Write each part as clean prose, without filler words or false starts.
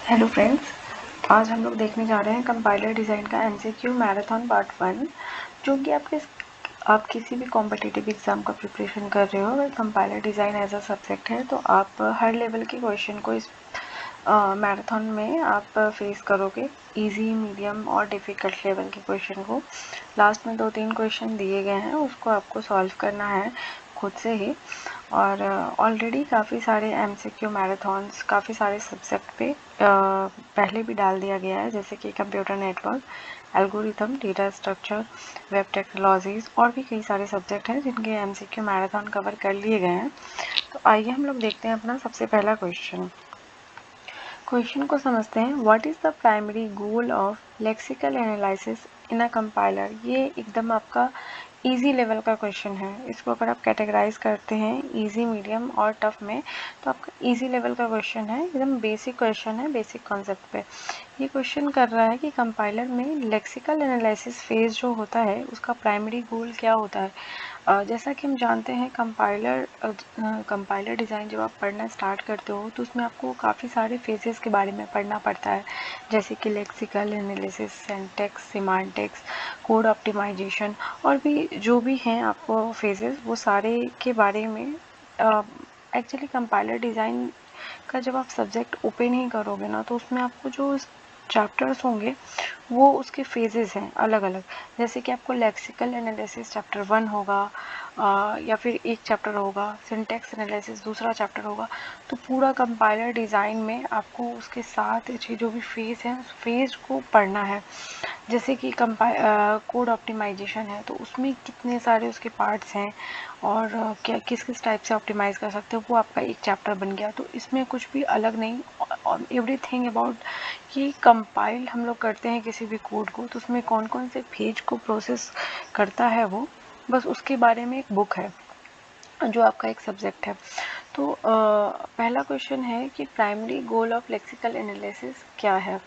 Hello friends, आज हम लोग देखने जा रहे हैं कंपाइलर डिज़ाइन का एमसीक्यू मैराथन पार्ट 1। जो कि आप किसी भी कॉम्पिटिटिव एग्ज़ाम का प्रिपरेशन कर रहे हो, अगर compiler design as a subject है तो आप हर लेवल के क्वेश्चन को इस मैराथन में आप फेस करोगे। इजी, मीडियम और डिफ़िकल्ट लेवल के क्वेश्चन को लास्ट में 2-3 क्वेश्चन दिए गए हैं, उसको आपको सॉल्व करना है खुद से ही। और ऑलरेडी काफ़ी सारे एमसीक्यू मैराथन्स काफ़ी सारे सब्जेक्ट पे पहले भी डाल दिया गया है, जैसे कि computer network, algorithm, data structure, web technologies और भी कई सारे सब्जेक्ट हैं जिनके एमसीक्यू मैराथन कवर कर लिए गए हैं। तो आइए हम लोग देखते हैं अपना सबसे पहला क्वेश्चन को समझते हैं। What is the primary goal of lexical analysis in a compiler. ये एकदम आपका इजी लेवल का क्वेश्चन है। इसको अगर आप कैटेगराइज करते हैं इजी, मीडियम और टफ में, तो आपका इजी लेवल का क्वेश्चन है, एकदम बेसिक क्वेश्चन है, बेसिक कॉन्सेप्ट पे। ये क्वेश्चन कर रहा है कि कंपाइलर में लेक्सिकल एनालिसिस फेज जो होता है उसका प्राइमरी गोल क्या होता है। जैसा कि हम जानते हैं कंपाइलर डिज़ाइन जब आप पढ़ना स्टार्ट करते हो तो उसमें आपको काफ़ी सारे फेजेस के बारे में पढ़ना पड़ता है, जैसे कि lexical analysis, syntax, semantics, code optimisation और भी जो भी हैं आपको फेजेस, वो सारे के बारे में एक्चुअली कंपाइलर डिज़ाइन का जब आप सब्जेक्ट ओपन ही करोगे ना, तो उसमें आपको जो चैप्टर्स होंगे वो उसके फेजेस हैं अलग अलग। जैसे कि आपको लेक्सिकल एनालिसिस चैप्टर 1 होगा, या फिर एक चैप्टर होगा, सिंटैक्स एनालिसिस दूसरा चैप्टर होगा। तो पूरा कंपाइलर डिज़ाइन में आपको उसके साथ जो भी फेज है उस फेज को पढ़ना है। जैसे कि कोड ऑप्टिमाइजेशन है, तो उसमें कितने सारे उसके पार्ट्स हैं और क्या किस किस टाइप से ऑप्टिमाइज़ कर सकते हो, वो आपका एक चैप्टर बन गया। तो इसमें कुछ भी अलग नहीं, एवरीथिंग अबाउट कि कंपाइल हम लोग करते हैं किसी भी कोड को, तो उसमें कौन कौन से पेज को प्रोसेस करता है वो, बस उसके बारे में एक बुक है जो आपका एक सब्जेक्ट है। तो पहला क्वेश्चन है कि primary goal of lexical analysis क्या है।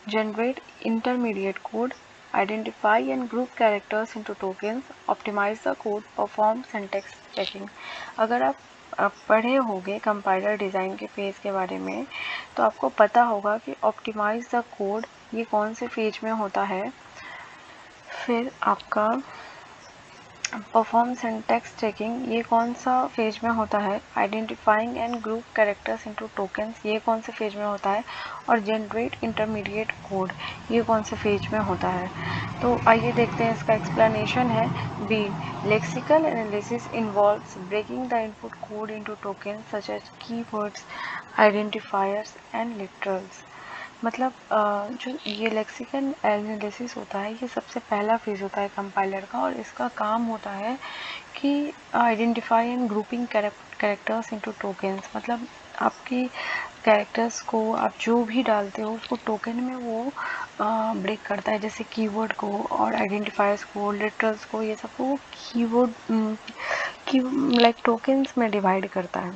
Generate intermediate code, identify and group characters into tokens, optimize the code, perform syntax checking। अगर आप पढ़े होंगे कंपाइलर डिज़ाइन के फेज़ के बारे में, तो आपको पता होगा कि ऑप्टिमाइज द कोड ये कौन से फेज में होता है, फिर आपका परफॉर्म सिंटैक्स चेकिंग ये कौन सा फेज में होता है, identifying and group characters into tokens ये कौन से फेज में होता है, और जनरेट इंटरमीडिएट कोड ये कौन से फेज में होता है। तो आइए देखते हैं इसका एक्सप्लेनेशन है। B, lexical analysis involves breaking the input code into tokens such as keywords, identifiers and literals. मतलब जो ये लेक्सिकल एनालिसिस होता है ये सबसे पहला फेज होता है कंपाइलर का, और इसका काम होता है कि identify and grouping characters into tokens. मतलब आपकी कैरेक्टर्स को आप जो भी डालते हो उसको टोकन में वो ब्रेक करता है, जैसे कीवर्ड को और आइडेंटिफायर्स को, लिटरल्स को, ये सबको वो कीवर्ड की लाइक टोकन्स में डिवाइड करता है।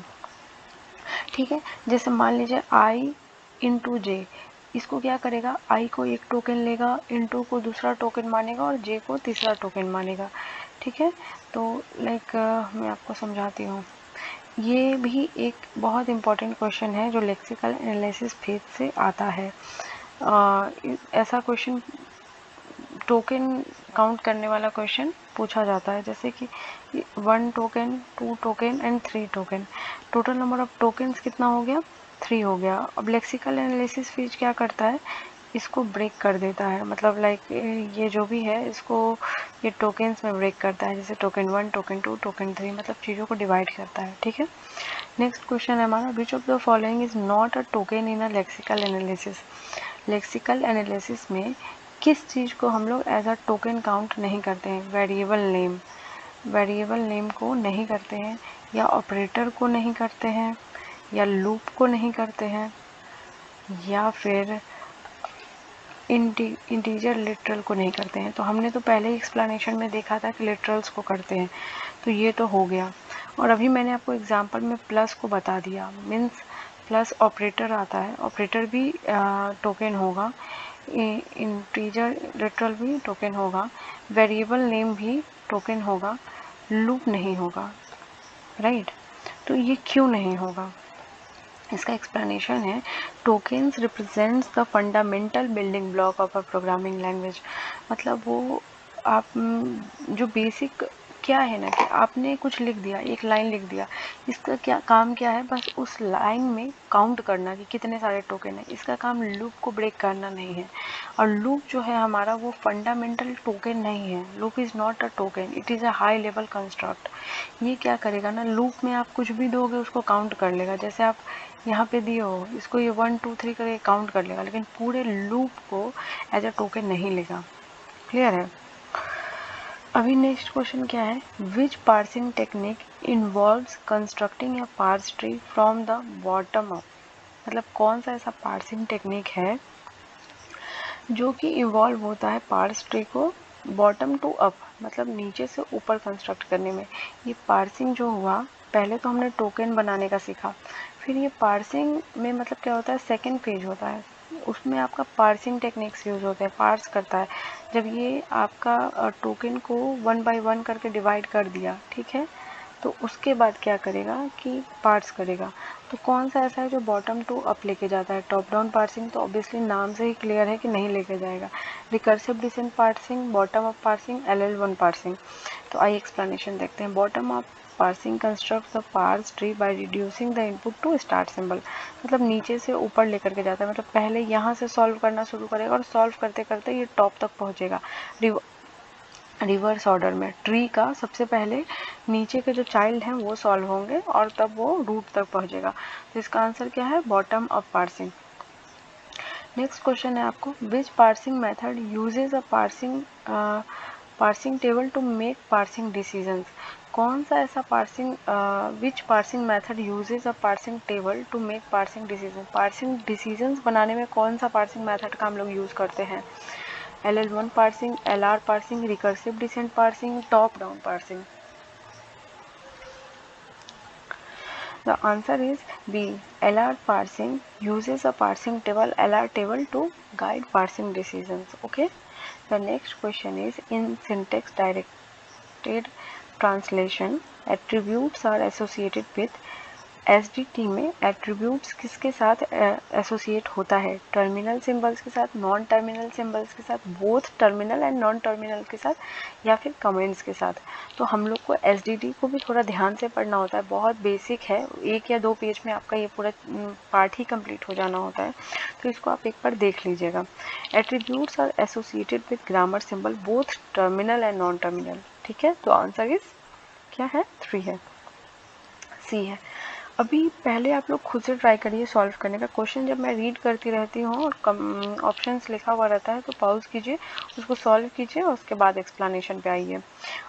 ठीक है, जैसे मान लीजिए आई इंटू जे, इसको क्या करेगा, आई को एक टोकन लेगा, इंटू को दूसरा टोकन मानेगा और जे को तीसरा टोकन मानेगा। ठीक है, तो लाइक मैं आपको समझाती हूँ। ये भी एक बहुत इम्पॉर्टेंट क्वेश्चन है जो लेक्सिकल एनालिसिस फेज से आता है। ऐसा क्वेश्चन टोकन काउंट करने वाला क्वेश्चन पूछा जाता है, जैसे कि 1 token, 2 token and 3 token. Total number of tokens कितना हो गया, 3 हो गया। अब लेक्सिकल एनालिसिस फेज क्या करता है, इसको ब्रेक कर देता है, मतलब लाइक ये जो भी है इसको ये टोकन्स में ब्रेक करता है, जैसे टोकन 1, टोकन 2, टोकन 3, मतलब चीज़ों को डिवाइड करता है। ठीक है, नेक्स्ट क्वेश्चन है हमारा, which of the following is not a token in a lexical analysis. Lexical analysis में किस चीज़ को हम लोग एज अ टोकन काउंट नहीं करते हैं, वेरिएबल नेम, वेरिएबल नेम को नहीं करते हैं, या ऑपरेटर को नहीं करते हैं, या लूप को नहीं करते हैं, या फिर इंटीजर लिटरल को नहीं करते हैं। तो हमने तो पहले ही एक्सप्लेनेशन में देखा था कि लिटरल्स को करते हैं, तो ये तो हो गया। और अभी मैंने आपको एग्जांपल में प्लस को बता दिया, मीन्स प्लस ऑपरेटर आता है, ऑपरेटर भी टोकन होगा, इंटीजर लिटरल भी टोकन होगा, वेरिएबल नेम भी टोकन होगा, लूप नहीं होगा। राइट, तो ये क्यों नहीं होगा, इसका एक्सप्लेनेशन है tokens represents the fundamental building block of a programming language. मतलब वो आप जो बेसिक क्या है ना कि आपने कुछ लिख दिया, एक लाइन लिख दिया, इसका क्या काम क्या है, बस उस लाइन में काउंट करना कि कितने सारे टोकन है। इसका काम लूप को ब्रेक करना नहीं है। और लूप जो है हमारा वो फंडामेंटल टोकन नहीं है। Loop is not a token, it is a high level construct. ये क्या करेगा ना, लूप में आप कुछ भी दोगे उसको काउंट कर लेगा। जैसे आप यहाँ पे दिए हो, इसको ये 1 2 3 करके काउंट कर लेगा, लेकिन पूरे लूप को एज अ टोकन नहीं लेगा। क्लियर है? अभी नेक्स्ट क्वेश्चन क्या है, which parsing technique involves constructing a parse tree from the bottom up. मतलब कौन सा ऐसा पार्सिंग टेक्निक है जो कि इन्वॉल्व होता है पार्स ट्री को बॉटम टू अप, मतलब नीचे से ऊपर कंस्ट्रक्ट करने में। ये पार्सिंग जो हुआ, पहले तो हमने टोकन बनाने का सीखा, फिर ये पार्सिंग में मतलब क्या होता है, सेकेंड फेज होता है, उसमें आपका पार्सिंग टेक्निक्स यूज़ होते हैं, पार्स करता है। जब ये आपका टोकन को 1 बाय 1 करके डिवाइड कर दिया, ठीक है, तो उसके बाद क्या करेगा कि पार्स करेगा। तो कौन सा ऐसा है जो बॉटम टू अप लेके जाता है? टॉप डाउन पार्सिंग तो ऑब्वियसली नाम से ही क्लियर है कि नहीं लेके जाएगा। Recursive descent parsing, bottom up parsing, LL1 parsing. तो आइए एक्सप्लेनेशन देखते हैं। Bottom up parsing construct the parse tree by reducing the input to start symbol. मतलब नीचे से ऊपर लेकर के जाता है, मतलब पहले यहाँ से सॉल्व करना शुरू करेगा और सॉल्व करते करते ये टॉप तक पहुँचेगा रिवर्स ऑर्डर में। ट्री का सबसे पहले नीचे के जो चाइल्ड हैं वो सॉल्व होंगे और तब वो रूट तक पहुँचेगा। तो इसका आंसर क्या है? Bottom up parsing. Next question है आपको, which parsing method uses a parsing table to make parsing decisions. कौन सा ऐसा parsing which parsing method uses a parsing table to make parsing decision. Parsing decisions बनाने में कौन सा पार्सिंग मेथड का हम लोग यूज़ करते हैं? LL1 parsing, LR parsing, recursive descent parsing, top down parsing. The answer is B. LR parsing uses a parsing table, LR table, to guide parsing decisions. Okay. The next question is, in syntax directed translation, attributes are associated with SDT में attributes किसके साथ associate होता है? Terminal symbols के साथ, non terminal symbols के साथ, both terminal and non terminal के साथ, या फिर कमेंट्स के साथ। तो हम लोग को SDT को भी थोड़ा ध्यान से पढ़ना होता है, बहुत बेसिक है, 1 या 2 पेज में आपका ये पूरा पार्ट ही कंप्लीट हो जाना होता है, तो इसको आप एक बार देख लीजिएगा। Attributes are associated with grammar symbol both terminal and non terminal. ठीक है, तो आंसर इज क्या है? 3 है, C है। अभी पहले आप लोग खुद से ट्राई करिए सॉल्व करने का। क्वेश्चन जब मैं रीड करती रहती हूँ और ऑप्शंस लिखा हुआ रहता है तो पॉज कीजिए, उसको सॉल्व कीजिए और उसके बाद एक्सप्लेनेशन पे आइए,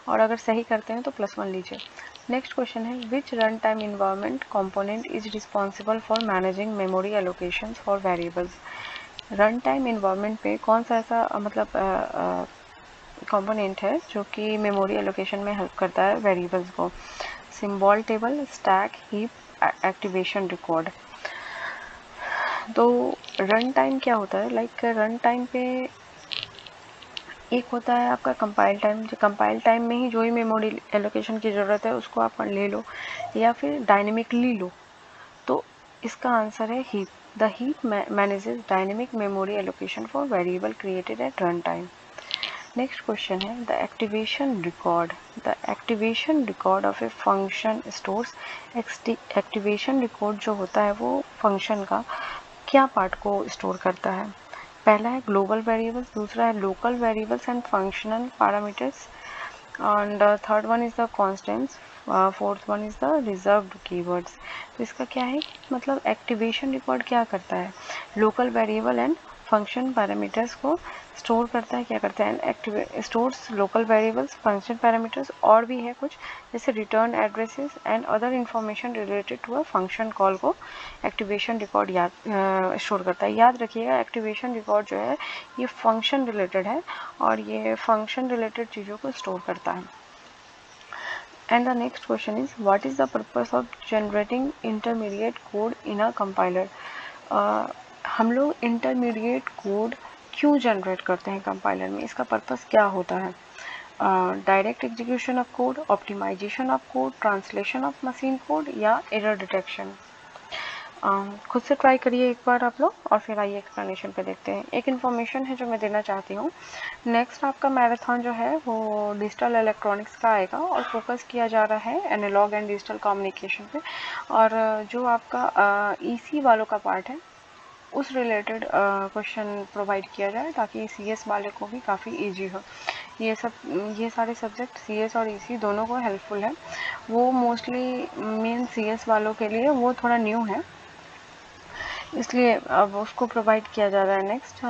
और अगर सही करते हैं तो +1 लीजिए। नेक्स्ट क्वेश्चन है, विच run time environment component is responsible for managing memory allocation for variables. Run time environment पे कौन सा ऐसा मतलब कंपोनेंट है जो कि मेमोरी एलोकेशन में हेल्प करता है वेरिएबल्स को? Symbol table, stack, heap, activation record. तो रन टाइम क्या होता है? लाइक रन टाइम पे एक होता है आपका कंपाइल टाइम, जो कंपाइल टाइम में ही जो ही मेमोरी एलोकेशन की ज़रूरत है उसको आप ले लो, या फिर डायनेमिकली लो। तो इसका आंसर है heap. The heap manages dynamic memory allocation for variable created at run time. Next question है, the activation record. The activation record of a function stores. Activation record जो होता है वो फंक्शन का क्या पार्ट को स्टोर करता है? पहला है ग्लोबल वेरिएबल्स, दूसरा है local variables and functional parameters, and third one is the constants, fourth one is the reserved keywords. तो इसका क्या है, मतलब एक्टिवेशन रिकॉर्ड क्या करता है? Local variable and function parameters को स्टोर करता है। क्या करता है? Stores local variables, function parameters, और भी है कुछ जैसे return addresses and other information related to a function call को एक्टिवेशन रिकॉर्ड स्टोर करता है। याद रखिएगा, एक्टिवेशन रिकॉर्ड जो है ये फंक्शन रिलेटेड है और ये फंक्शन रिलेटेड चीज़ों को स्टोर करता है। And the next question is, what is the purpose of generating intermediate code in a compiler. हम लोग इंटरमीडिएट कोड क्यों जनरेट करते हैं कंपाइलर में? इसका पर्पस क्या होता है? Direct execution of code, optimisation of code, translation of machine code, या एरर डिटेक्शन। खुद से ट्राई करिए एक बार आप लोग, और फिर आइए एक्सप्लेनेशन पे देखते हैं। एक इन्फॉर्मेशन है जो मैं देना चाहती हूँ, नेक्स्ट आपका मैराथन जो है वो डिजिटल इलेक्ट्रॉनिक्स का आएगा और फोकस किया जा रहा है एनालॉग एंड डिजिटल कम्युनिकेशन पे। और जो आपका ईसी वालों का पार्ट है उस रिलेटेड क्वेश्चन प्रोवाइड किया जाए ताकि सीएस वाले को भी काफ़ी इजी हो। ये सारे सब्जेक्ट सीएस और ईसी दोनों को हेल्पफुल है। वो मोस्टली मेन सीएस वालों के लिए वो थोड़ा न्यू है, इसलिए अब उसको प्रोवाइड किया जा रहा है नेक्स्ट।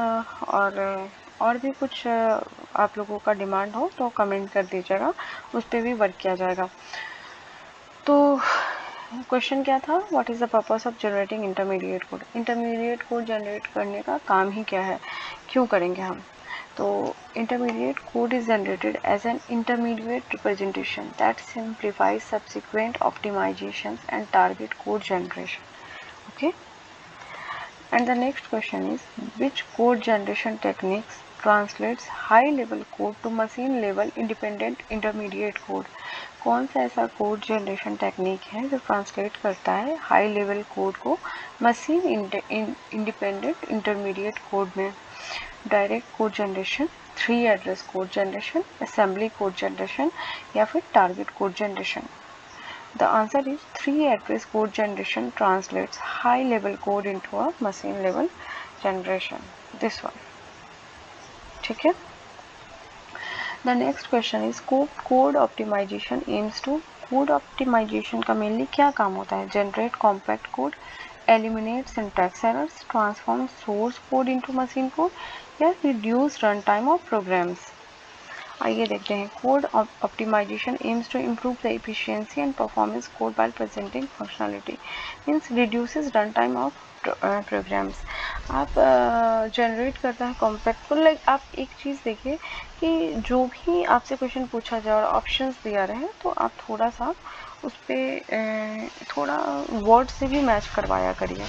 और भी कुछ आप लोगों का डिमांड हो तो कमेंट कर दीजिएगा, उस पर भी वर्क किया जाएगा। तो क्वेश्चन क्या था, what is the purpose of generating intermediate code. Intermediate code generate करने का काम ही क्या है, क्यों करेंगे हम। तो intermediate code is generated as an intermediate representation that simplifies subsequent optimisation and target code generation. Okay, and the next question is, which code generation techniques translates high level code to machine level independent intermediate code। कौन सा ऐसा code generation technique है जो translate करता है high level code को machine independent intermediate code में। Direct code generation, 3 address code generation, assembly code generation या फिर target code generation. The answer is 3 address code generation translates high level code into a machine level generation. This one. ठीक है। The next question is code optimization aims to। code optimization का mainly क्या काम होता है, generate compact code, eliminate syntax errors, transform source code into machine code या reduce runtime of programs। आइए देखते हैं। Code optimisation aims to improve the efficiency and performance code by presenting functionality, means reduces run time of programs. आप generate करता है compact code. Like आप एक चीज़ देखिए कि जो भी आपसे क्वेश्चन पूछा जाए और ऑप्शंस दिया रहे तो आप थोड़ा सा उस पर थोड़ा वर्ड से भी मैच करवाया करिए।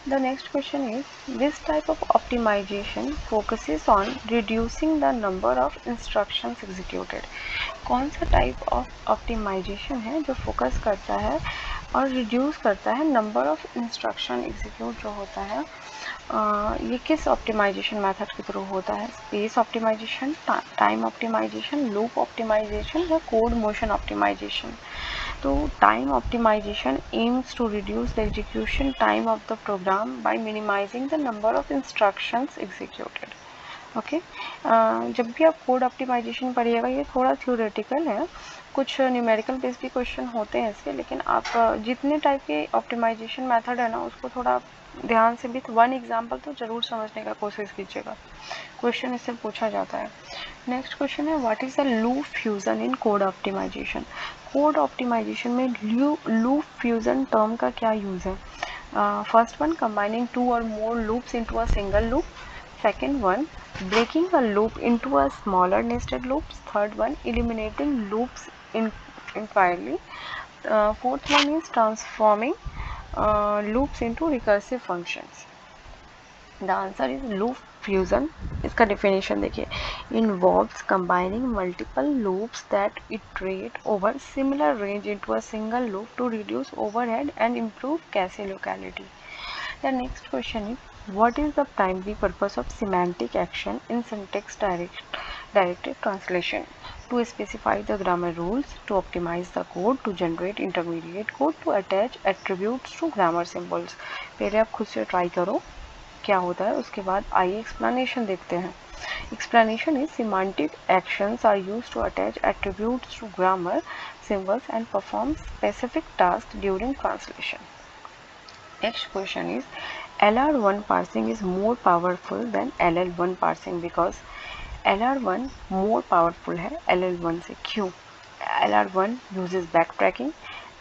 The next question is, this type of optimization focuses on reducing the number of instructions executed। कौन सा टाइप ऑफ ऑप्टिमाइजेशन है जो फोकस करता है और रिड्यूस करता है नंबर ऑफ इंस्ट्रक्शन एग्जीक्यूट जो होता है। ये किस ऑप्टिमाइजेशन मेथड के थ्रू होता है, space optimisation, time optimisation, loop optimisation या कोड मोशन ऑप्टिमाइजेशन। तो time optimisation aims to reduce the execution time of the program by minimizing the number of instructions executed। Okay, जब भी आप code optimisation पढ़िएगा, ये थोड़ा थ्योरेटिकल है, कुछ न्यूमेरिकल बेस्ड भी क्वेश्चन होते हैं इसके, लेकिन आप जितने टाइप के ऑप्टिमाइजेशन मेथड है ना उसको थोड़ा ध्यान से विथ वन एग्जांपल तो ज़रूर समझने का कोशिश कीजिएगा, क्वेश्चन इससे पूछा जाता है। नेक्स्ट क्वेश्चन है, what is the loop fusion in code optimization. Code optimization में लूप फ्यूज़न टर्म का क्या यूज़ है। फर्स्ट वन, कंबाइनिंग 2 और more loops into a single loop. Second one, breaking a loop into a smaller nested loops. Third one, eliminating loops entirely. Fourth one is transforming loops into recursive functions. The answer is loop fusion। इसका definition देखिए, involves combining multiple loops that iterate over similar range into a single loop to reduce overhead and improve cache locality। The next question is, what is the primary purpose of semantic action in syntax directed translation? To specify the grammar rules, to optimize the code, to generate intermediate code, to attach attributes to grammar symbols। पहले आप खुद से try करो क्या होता है, उसके बाद आइए एक्सप्लेनेशन देखते हैं। Explanation is, semantic actions are used to attach attributes to grammar symbols and perform specific tasks during translation। Next question is, LR1 parsing is more powerful than LL1 parsing because LR1 more powerful है LL1 से, क्यों। LR1 uses backtracking,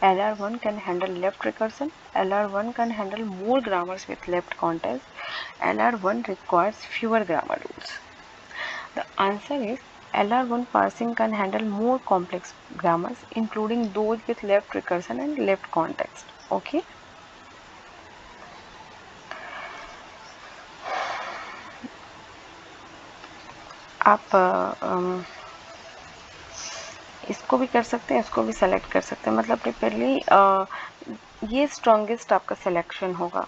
LR1 can handle left recursion, LR1 can handle more grammars with left context, LR1 requires fewer grammar rules। The answer is, LR1 parsing can handle more complex grammars including those with left recursion and left context। Okay, आप इसको भी कर सकते हैं, इसको भी select कर सकते हैं, मतलब प्रिपेयरली ये स्ट्रॉन्गेस्ट आपका सिलेक्शन होगा।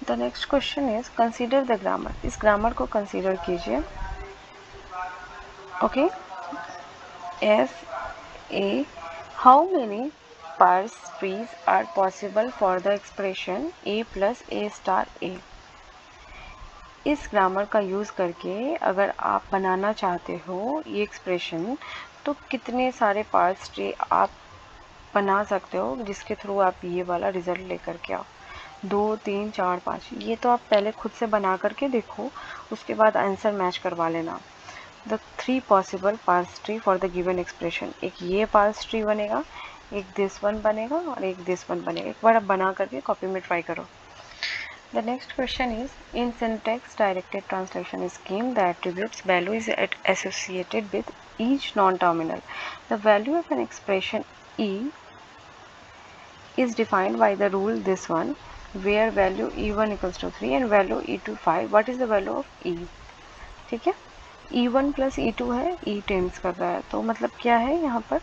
The next question is consider the grammar. इस ग्रामर को कंसीडर कीजिए। Okay, S a how many parse trees are possible for the expression a plus a star a. इस ग्रामर का यूज़ करके अगर आप बनाना चाहते हो ये एक्सप्रेशन, तो कितने सारे पार्स ट्री आप बना सकते हो जिसके थ्रू आप ये वाला रिजल्ट लेकर के आओ। 2, 3, 4, 5, ये तो आप पहले खुद से बना करके देखो, उसके बाद आंसर मैच करवा लेना। The 3 possible parse tree for the given expression. एक ये पार्स ट्री बनेगा, एक दिस वन बनेगा और एक दिस वन बनेगा। एक बार आप बना करके कॉपी में ट्राई करो। The next question is, in syntax directed translation scheme, the attributes value is associated with each non-terminal. The value of an expression E is defined by the rule this one, where value E1 equals to 3 and value E2 5. What is the value of E? ठीक है, E1 plus E2 है, E tense कर रहा है, तो मतलब क्या है यहाँ पर,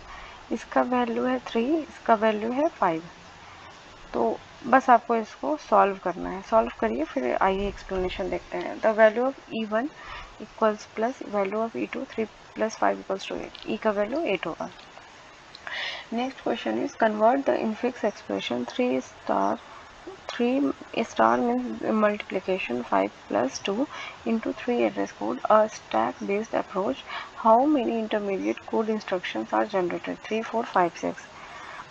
इसका वैल्यू है 3, इसका वैल्यू है 5। तो बस आपको इसको सॉल्व करना है। सॉल्व करिए, फिर आइए एक्सप्लेनेशन देखते हैं। The value of E1 equals plus value of E2 3 plus 5 equals to 8। E का वैल्यू 8 होगा। Next question is convert the infix expression 3 star means multiplication 5 plus 2 into 3 address code, a stack based approach. How many intermediate code instructions are generated? 3, 4, 5, 6.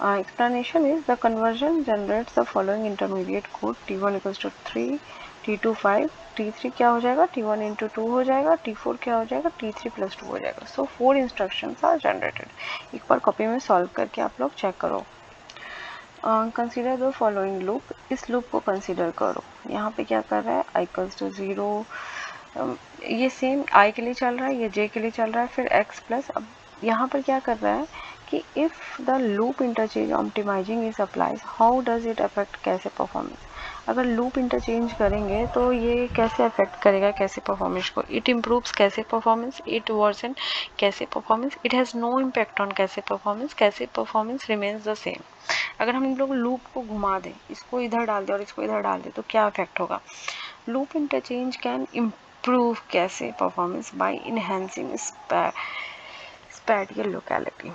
Explanation is the conversion generates the following intermediate code. T1 equals to 3, T2 5, T3 क्या हो जाएगा, T1 into 2 हो जाएगा, T4 क्या हो जाएगा, T3 plus 2 हो जाएगा। So 4 instructions are generated. एक बार कॉपी में सॉल्व करके आप लोग चेक करो। Consider the following loop. इस लूप को कंसीडर करो। यहाँ पे क्या कर रहा है, i इक्वल्स टू 0, ये सेम i के लिए चल रहा है, ये j के लिए चल रहा है, फिर x प्लस। अब यहाँ पर क्या कर रहा है कि if the loop interchange optimizing is applies, how does it affect cache performance. अगर लूप इंटरचेंज करेंगे तो ये कैसे अफेक्ट करेगा कैसे परफॉर्मेंस को। It improves cache performance, it worsens cache performance, it has no impact on cache performance remains the same. अगर हम लोग लूप को घुमा दें, इसको इधर डाल दें और इसको इधर डाल दें, तो क्या इफेक्ट होगा। लूप इंटरचेंज कैन इम्प्रूव कैसे performance by enhancing spatial locality.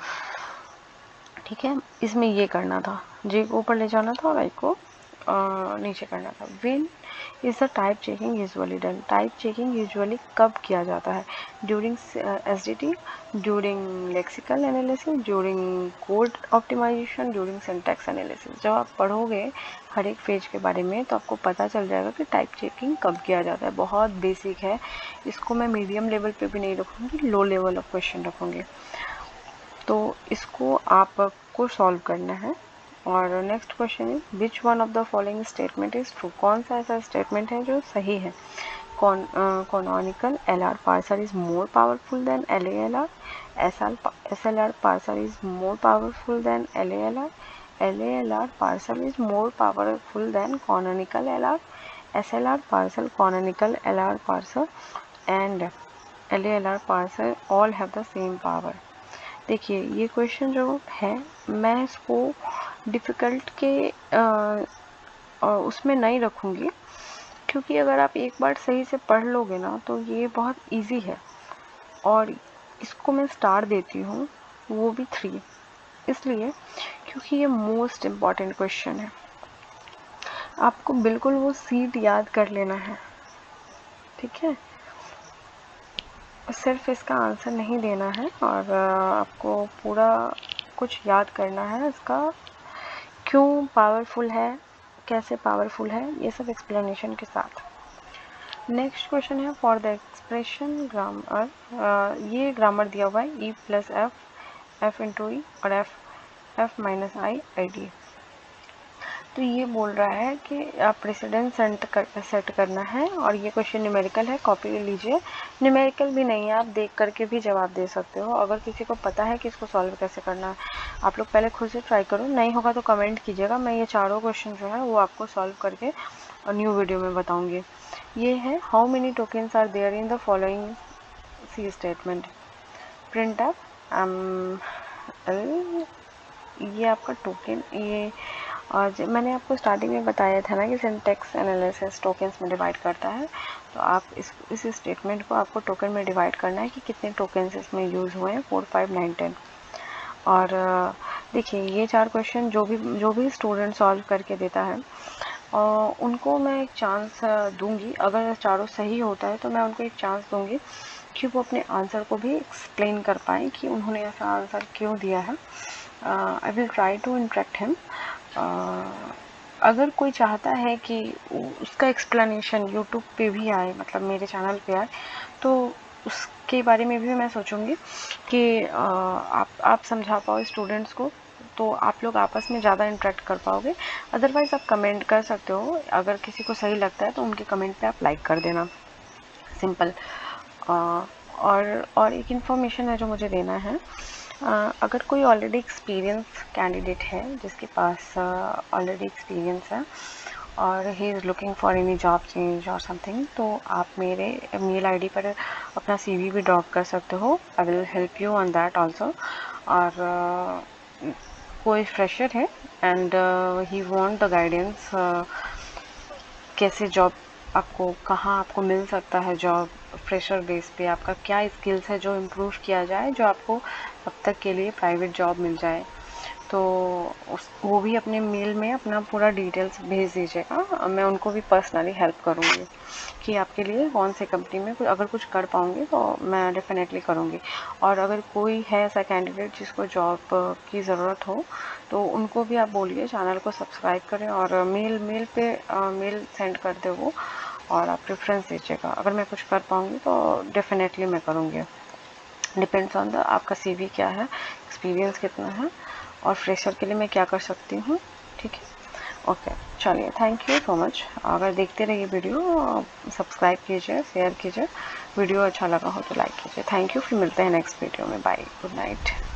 ठीक है, इसमें ये करना था, जे को ऊपर ले जाना था और आई को नीचे करना था। When is the type checking usually done. Type checking usually कब किया जाता है, during SDT, during lexical analysis, during code optimization, during syntax analysis. जब आप पढ़ोगे हर एक पेज के बारे में तो आपको पता चल जाएगा कि टाइप चेकिंग कब किया जाता है। बहुत बेसिक है, इसको मैं मीडियम लेवल पे भी नहीं रखूँगी, लो लेवल ऑफ क्वेश्चन रखूँगी। तो इसको आपको सॉल्व करना है। और next question is which one of the following statement is true. कौन सा ऐसा स्टेटमेंट है जो सही है। Canonical LR parser is more powerful than LALR। SLR parser is more powerful than LALR। LALR parser is more powerful than canonical LR। SLR parser, canonical LR parser and LALR parser all have the same power. देखिए ये question जो है मैं इसको difficult के उसमें नहीं रखूँगी, क्योंकि अगर आप एक बार सही से पढ़ लोगे ना तो ये बहुत इजी है। और इसको मैं स्टार देती हूँ, वो भी 3, इसलिए क्योंकि ये मोस्ट इम्पॉर्टेंट क्वेश्चन है। आपको बिल्कुल वो सीट याद कर लेना है, ठीक है, सिर्फ इसका आंसर नहीं देना है और आपको पूरा कुछ याद करना है, इसका क्यों पावरफुल है, कैसे पावरफुल है, ये सब एक्सप्लेनेशन के साथ। नेक्स्ट क्वेश्चन है फॉर द एक्सप्रेशन ग्रामर। ये ग्रामर दिया हुआ है E प्लस F इंटू ई और F माइनस आई डी। तो ये बोल रहा है कि आप प्रेसिडेंट सेट करना है और ये क्वेश्चन न्यूमेरिकल है, कॉपी लीजिए। न्यूमेरिकल भी नहीं है, आप देख करके भी जवाब दे सकते हो। अगर किसी को पता है कि इसको सॉल्व कैसे करना है, आप लोग पहले खुद से ट्राई करो, नहीं होगा तो कमेंट कीजिएगा। मैं ये चारों क्वेश्चन जो है वो आपको सॉल्व करके और न्यू वीडियो में बताऊँगी। ये है how many tokens are there in the following C statement. Printf ये आपका टोकन, ये और मैंने आपको स्टार्टिंग में बताया था ना कि सिंटैक्स एनालिसिस टोकन्स में डिवाइड करता है। तो आप इस स्टेटमेंट को आपको टोकन में डिवाइड करना है कि कितने टोकन्स इसमें यूज़ हुए हैं, 4, 5, 9, 10। और देखिए ये 4 क्वेश्चन जो भी स्टूडेंट सॉल्व करके देता है उनको मैं एक चांस दूंगी। अगर चारों सही होता है तो मैं उनको एक चांस दूंगी कि वो अपने आंसर को भी एक्सप्लेन कर पाएँ कि उन्होंने ऐसा आंसर क्यों दिया है। I will try to interact him. अगर कोई चाहता है कि उसका एक्सप्लेनेशन यूट्यूब पे भी आए, मतलब मेरे चैनल पे आए, तो उसके बारे में भी मैं सोचूंगी कि आप समझा पाओ स्टूडेंट्स को, तो आप लोग आपस में ज़्यादा इंटरेक्ट कर पाओगे। अदरवाइज़ आप कमेंट कर सकते हो, अगर किसी को सही लगता है तो उनके कमेंट पे आप लाइक कर देना, सिंपल। और एक इन्फॉर्मेशन है जो मुझे देना है। अगर कोई ऑलरेडी एक्सपीरियंस कैंडिडेट है जिसके पास ऑलरेडी एक्सपीरियंस है और he is looking for any job change और समथिंग, तो आप मेरे मेल आईडी पर अपना CV भी ड्रॉप कर सकते हो। I will help you on that also. और कोई फ्रेशर है and he want the guidance, कैसे जॉब आपको, कहाँ आपको मिल सकता है जॉब फ्रेशर बेस पे, आपका क्या स्किल्स है जो इम्प्रूव किया जाए, जो आपको अब तक के लिए प्राइवेट जॉब मिल जाए। तो वो भी अपने मेल में अपना पूरा डिटेल्स भेज दीजिएगा। मैं उनको भी पर्सनली हेल्प करूँगी कि आपके लिए कौन से कंपनी में अगर कुछ कर पाऊँगी तो मैं डेफिनेटली करूँगी। और अगर कोई है ऐसा कैंडिडेट जिसको जॉब की ज़रूरत हो तो उनको भी आप बोलिए चैनल को सब्सक्राइब करें और मेल सेंड कर दे वो, और आप रेफरेंस दीजिएगा। अगर मैं कुछ कर पाऊँगी तो डेफिनेटली मैं करूँगी। डिपेंड्स ऑन द आपका CV क्या है, एक्सपीरियंस कितना है, और फ्रेशर के लिए मैं क्या कर सकती हूँ। ठीक है, ओके, चलिए, थैंक यू सो मच। अगर देखते रहिए वीडियो, सब्सक्राइब कीजिए, शेयर कीजिए, वीडियो अच्छा लगा हो तो लाइक कीजिए। थैंक यू, फिर मिलते हैं नेक्स्ट वीडियो में। Bye, good night.